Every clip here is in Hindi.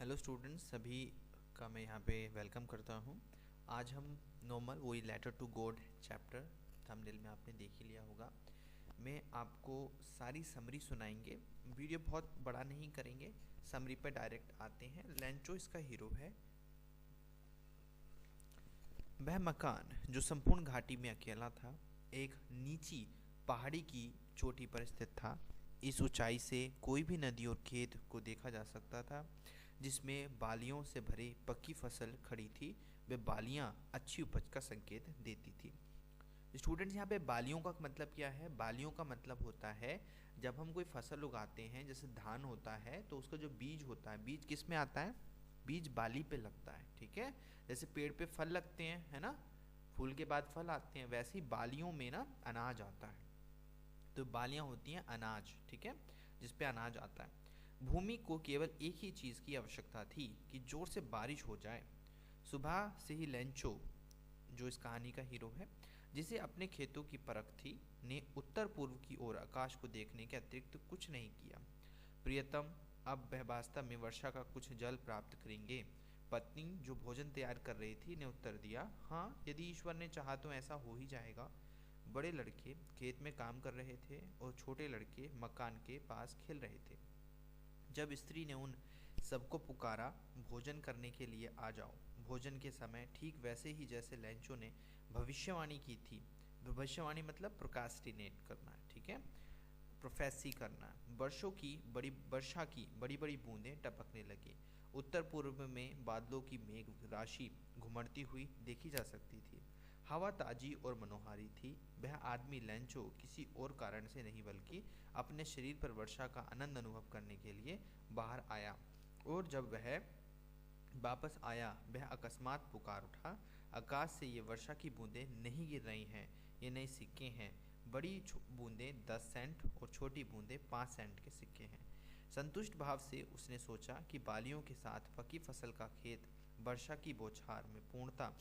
हेलो स्टूडेंट्स, सभी का मैं यहाँ पे वेलकम करता हूँ। आज हम नॉर्मल वही letter to God chapter thumbnail में आपने देख ही लिया होगा। मैं आपको सारी समरी सुनाएंगे। वीडियो बहुत बड़ा नहीं करेंगे, समरी पे डायरेक्ट आते हैं। लेंचो इसका हीरो है। वह मकान जो संपूर्ण घाटी में अकेला था, एक नीची पहाड़ी की चोटी पर स्थित था। इस ऊंचाई से कोई भी नदी और खेत को देखा जा सकता था, जिसमें बालियों से भरी पक्की फसल खड़ी थी। वे बालियां अच्छी उपज का संकेत देती थी। स्टूडेंट्स, यहाँ पे बालियों का मतलब क्या है? बालियों का मतलब होता है जब हम कोई फसल उगाते हैं, जैसे धान होता है तो उसका जो बीज होता है, बीज किस में आता है? बीज बाली पे लगता है। ठीक है, जैसे पेड़ पे फल लगते हैं, है ना, फूल के बाद फल आते हैं, वैसे ही बालियों में ना अनाज आता है। तो बालियां होती हैं अनाज, ठीक है, जिसपे अनाज आता है। भूमि को केवल एक ही चीज़ की आवश्यकता थी कि जोर से बारिश हो जाए। सुबह से ही लेंचो, जो इस कहानी का हीरो है, जिसे अपने खेतों की परख थी, ने उत्तर पूर्व की ओर आकाश को देखने के अतिरिक्त कुछ नहीं किया। प्रियतम, अब वह वास्तव में वर्षा का कुछ जल प्राप्त करेंगे। पत्नी, जो भोजन तैयार कर रही थी, ने उत्तर दिया, हाँ, यदि ईश्वर ने चाहा तो ऐसा हो ही जाएगा। बड़े लड़के खेत में काम कर रहे थे और छोटे लड़के मकान के पास खेल रहे थे। जब स्त्री ने उन सबको पुकारा, भोजन करने के लिए आ जाओ। भोजन के समय ठीक वैसे ही जैसे लेंचो ने भविष्यवाणी की थी। भविष्यवाणी मतलब प्रोकास्टिनेट करना, ठीक है, प्रोफेसी करना। वर्षा की बड़ी बड़ी बूंदें टपकने लगी। उत्तर पूर्व में बादलों की मेघ राशि घुमड़ती हुई देखी जा सकती थी। हवा ताजी और मनोहारी थी। वह आदमी लेंचो किसी और कारण से नहीं, बल्कि अपने शरीर पर वर्षा का आनंद अनुभव करने के लिए बाहर आया। और जब वह वापस आया, वह अकस्मात पुकार उठा, आकाश से ये वर्षा की बूंदें नहीं गिर रही हैं, ये नए सिक्के हैं। बड़ी बूंदें 10 सेंट और छोटी बूंदें 5 सेंट के सिक्के हैं। संतुष्ट भाव से उसने सोचा कि बालियों के साथ पकी फसल का खेत वर्षा की बौछार में पूर्णतः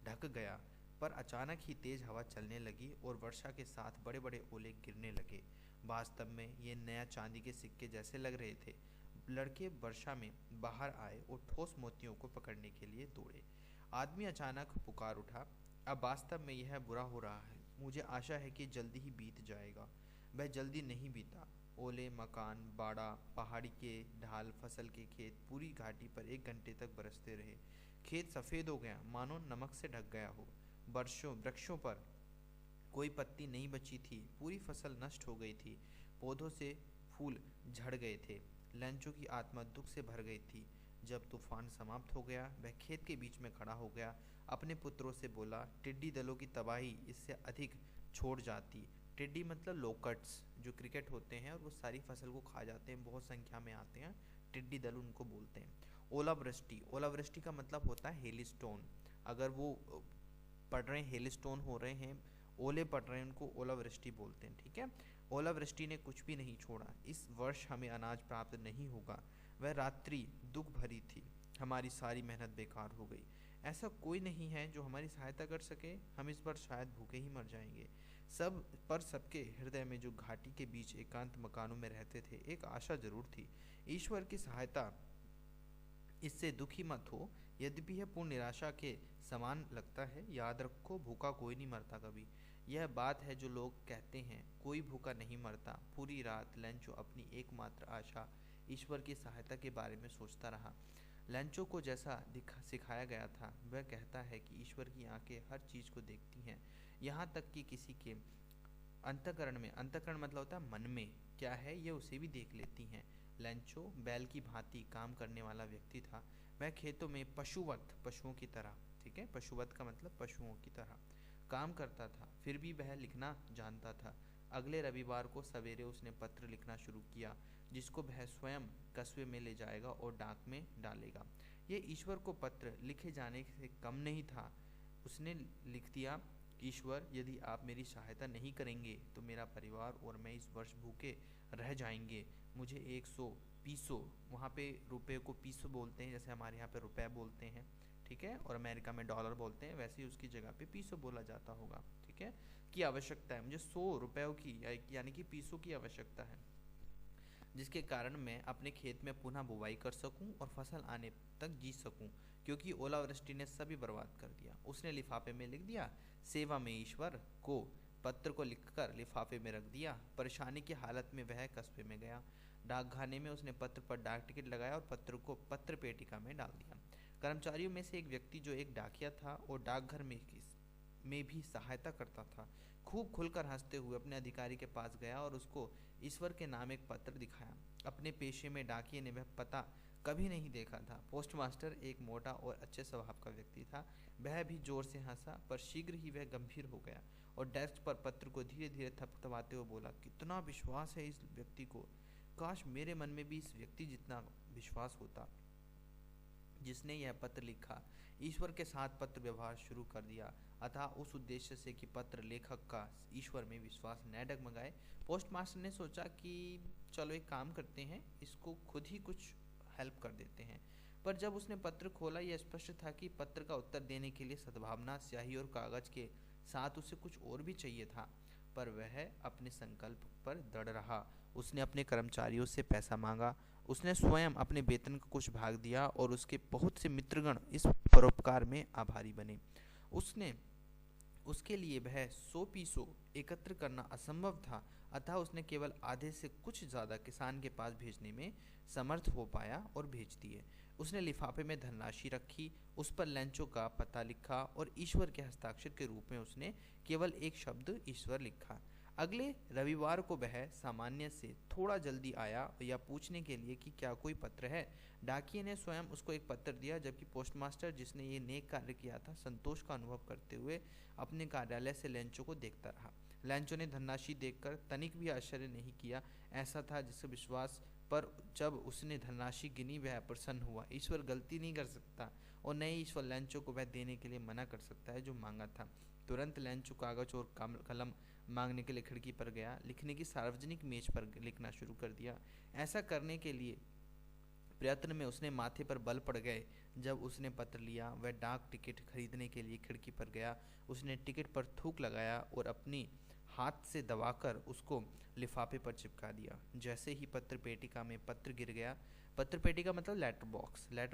ढक गया। पर अचानक ही तेज हवा चलने लगी और वर्षा के साथ बड़े बड़े ओले गिरने लगे। वास्तव में ये नया चांदी के सिक्के जैसे लग रहे थे। लड़के वर्षा में बाहर आए और ठोस मोतियों को पकड़ने के लिए दौड़े। आदमी अचानक पुकार उठा, अब वास्तव में यह बुरा हो रहा है। मुझे आशा है कि जल्दी ही बीत जाएगा। वह जल्दी नहीं बीता। ओले, मकान, बाड़ा, पहाड़ी के ढाल, फसल के खेत, पूरी घाटी पर 1 घंटे तक बरसते रहे। खेत सफ़ेद हो गया, मानो नमक से ढक गया हो। वृक्षों पर कोई पत्ती नहीं बची थी। पूरी फसल नष्ट हो गई थी। पौधों से फूल झड़ गए थे। लेंचो की आत्मा दुख से भर गई थी। जब तूफान समाप्त हो गया, वह खेत के बीच में खड़ा हो गया। अपने पुत्रों से बोला, टिड्डी दलों की तबाही इससे अधिक छोड़ जाती। टिड्डी मतलब लोकट्स, जो क्रिकेट होते हैं और वो सारी फसल को खा जाते हैं, बहुत संख्या में आते हैं, टिड्डी दल उनको बोलते हैं। ओलावृष्टि, ओलावृष्टि का मतलब होता है हेलिस्टोन। अगर वो पड़ रहे हैं, हेलिस्टोन हो रहे हैं, ओले पड़ रहे हैं, उनको ओलावृष्टि बोलते हैं। ठीक है, ओलावृष्टि ने कुछ भी नहीं छोड़ा। इस वर्ष हमें अनाज प्राप्त नहीं होगा। वह रात्रि दुख भरी थी। हमारी सारी मेहनत बेकार हो गई। ऐसा कोई नहीं है जो हमारी सहायता कर सके। हम इस बार शायद भूखे ही मर जाएंगे। सबके हृदय में, जो घाटी के बीच एकांत मकानों में रहते थे, एक आशा जरूर थी। ईश्वर की सहायता, इससे दुखी मत हो। यद्यपि यह पूर्ण निराशा के समान लगता है, याद रखो, भूखा कोई नहीं मरता कभी। यह बात है जो लोग कहते हैं, कोई भूखा नहीं मरता। पूरी रात लेंचो अपनी एकमात्र आशा, ईश्वर की सहायता के बारे में सोचता रहा। लेंचो को जैसा सिखाया गया था, वह कहता है कि ईश्वर की आंखें हर चीज़ को देखती हैं, यहाँ तक कि किसी के अंतःकरण में, अंतःकरण मतलब होता है मन में क्या है, ये उसे भी देख लेती हैं। लेंचो बैल की भांति काम करने वाला व्यक्ति था। वह खेतों में पशुवत, पशुओं की तरह, ठीक है, पशुवत का मतलब पशुओं की तरह काम करता था। फिर भी वह लिखना जानता था। अगले रविवार को सवेरे उसने पत्र लिखना शुरू किया, जिसको वह स्वयं कस्बे में ले जाएगा और डाक में डालेगा। ये ईश्वर को पत्र लिखे जाने से कम नहीं था। उसने लिख दिया, ईश्वर, यदि आप मेरी सहायता नहीं करेंगे तो मेरा परिवार और मैं इस वर्ष भूखे रह जाएंगे। मुझे 100 पीसो, वहाँ पे रुपए को पीसो बोलते हैं, जैसे हमारे यहाँ पे रुपए बोलते हैं, ठीक है, और अमेरिका में डॉलर बोलते हैं, वैसे ही उसकी जगह पे पीसो बोला जाता होगा, ठीक है, की आवश्यकता है। मुझे 100 रुपयों की यानी कि पीसो की आवश्यकता है। जिसके कारण मैं अपने खेत में पुनः बुवाई कर सकूं और फसल आने तक जी सकूं, क्योंकि ओलावृष्टि ने सभी बर्बाद कर दिया। उसने लिफाफे में लिख दिया, सेवा में ईश्वर को। पत्र को लिखकर लिफाफे में रख दिया। परेशानी की हालत में वह कस्बे में गया। डाकखाने में उसने पत्र पर डाक टिकट लगाया और पत्र को पत्र पेटिका में डाल दिया। कर्मचारियों में से एक व्यक्ति, जो एक डाकिया था और डाकघर में भी सहायता करता था, खूब खुलकर हंसते हुए अपने अधिकारी के पास गया और उसको ईश्वर के नाम एक पत्र दिखाया। अपने पेशे में डाकिये ने वह पता कभी नहीं देखा था। पोस्टमास्टर एक मोटा और अच्छे स्वभाव का व्यक्ति था। वह भी जोर से हंसा, पर शीघ्र ही वह गंभीर हो गया और डेस्क पर पत्र को धीरे धीरे थपथपाते हुए बोला, कितना विश्वास है इस व्यक्ति को। काश मेरे मन में भी इस व्यक्ति जितना विश्वास होता जिसने यह पत्र लिखा। ईश्वर के साथ पत्र व्यवहार शुरू कर दिया, अतः उस उद्देश्य से कि पत्र लेखक का ईश्वर में विश्वास न डगमगाए। पोस्टमास्टर ने सोचा कि चलो एक काम करते हैं, इसको खुद ही कुछ हेल्प कर देते हैं। पर जब उसने पत्र खोला, यह स्पष्ट था कि पत्र का उत्तर देने के लिए सद्भावना, स्याही और कागज के साथ उसे कुछ और भी चाहिए था। पर वह अपने संकल्प पर दृढ़ रहा। उसने अपने कर्मचारियों से पैसा मांगा। उसने स्वयं अपने वेतन का कुछ भाग दिया और उसके बहुत से मित्रगण इस परोपकार में आभारी बने। उसके लिए वह 100 पीसों एकत्र करना असंभव था, अतः उसने केवल आधे से कुछ ज़्यादा किसान के पास भेजने में समर्थ हो पाया और भेज दिए। उसने लिफाफे में धनराशि रखी, उस पर लैंचो का पता लिखा और ईश्वर के हस्ताक्षर के रूप में उसने केवल एक शब्द ईश्वर लिखा। अगले रविवार को वह सामान्य से थोड़ा जल्दी आया, यह पूछने के लिए कि क्या कोई पत्र है। डाकिये ने स्वयं उसको एक पत्र दिया, जबकि पोस्टमास्टर, जिसने ये नेक कार्य किया था, संतोष का अनुभव करते हुए अपने कार्यालय से लैंचो को देखता रहा। लैंचो ने धनराशि देखकर तनिक भी आश्चर्य नहीं किया। ऐसा था जिसके विश्वास पर जब उसने धनराशि गिनी वह प्रसन्न हुआ। ईश्वर गलती नहीं कर सकता और न ही ईश्वर लैंचो को वह देने के लिए मना कर सकता है जो मांगा था। तुरंत लैंचो कागज और कलम मांगने के लिए खिड़की पर गया। लिखने की सार्वजनिक मेज पर लिखना शुरू कर दिया। ऐसा करने के लिए प्रयत्न में उसने माथे पर बल पड़ गए। जब उसने पत्र लिया, वह डाक टिकट खरीदने के लिए खिड़की पर गया। उसने टिकट पर थूक लगाया और अपनी हाथ से दबाकर उसको लिफाफे पर चिपका दिया। जैसे ही पत्र पेटिका में पत्र गिर गया, पत्र पेटिका मतलब लेटर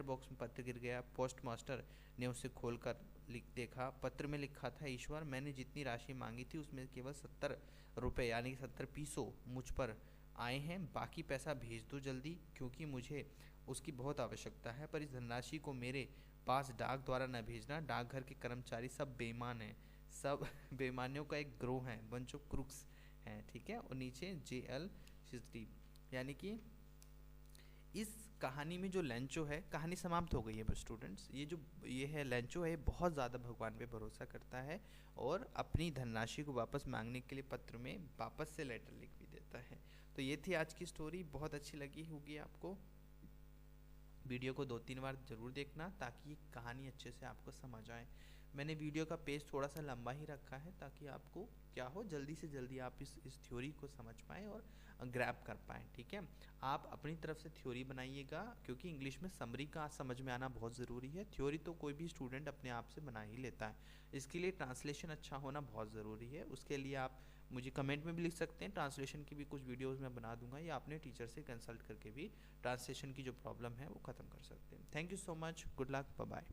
बॉक्स में पत्र गिर गया। पोस्टमास्टर ने उसे खोलकर देखा। पत्र में लिखा था, ईश्वर, मैंने जितनी राशि मांगी थी उसमें केवल 70 रुपये यानी कि 70 पीसों मुझ पर आए हैं। बाकी पैसा भेज दो जल्दी, क्योंकि मुझे उसकी बहुत आवश्यकता है। पर इस धनराशि को मेरे पास डाक द्वारा न भेजना। डाकघर के कर्मचारी सब बेईमान हैं, सब बेईमानियों का एक ग्रोह है, बंच ऑफ क्रुक्स हैं, ठीक है। और नीचे JL सिस्टी, यानी कि इस कहानी में जो लैंचो है, कहानी समाप्त हो गई है स्टूडेंट्स। ये है लैंचो है, बहुत ज़्यादा भगवान पे भरोसा करता है और अपनी धनराशि को वापस मांगने के लिए पत्र में वापस से लेटर लिख भी देता है। तो ये थी आज की स्टोरी। बहुत अच्छी लगी होगी आपको। वीडियो को 2-3 बार ज़रूर देखना ताकि ये कहानी अच्छे से आपको समझ आए। मैंने वीडियो का पेज थोड़ा सा लंबा ही रखा है ताकि आपको क्या हो, जल्दी से जल्दी आप इस थ्योरी को समझ पाएँ और ग्रैब कर पाएँ, ठीक है। आप अपनी तरफ से थ्योरी बनाइएगा, क्योंकि इंग्लिश में समरी का समझ में आना बहुत ज़रूरी है। थ्योरी तो कोई भी स्टूडेंट अपने आप से बना ही लेता है, इसके लिए ट्रांसलेशन अच्छा होना बहुत ज़रूरी है। उसके लिए आप मुझे कमेंट में भी लिख सकते हैं, ट्रांसलेशन की भी कुछ वीडियोस मैं बना दूंगा, या अपने टीचर से कंसल्ट करके भी ट्रांसलेशन की जो प्रॉब्लम है वो ख़त्म कर सकते हैं। Thank you so much, good luck, bye bye.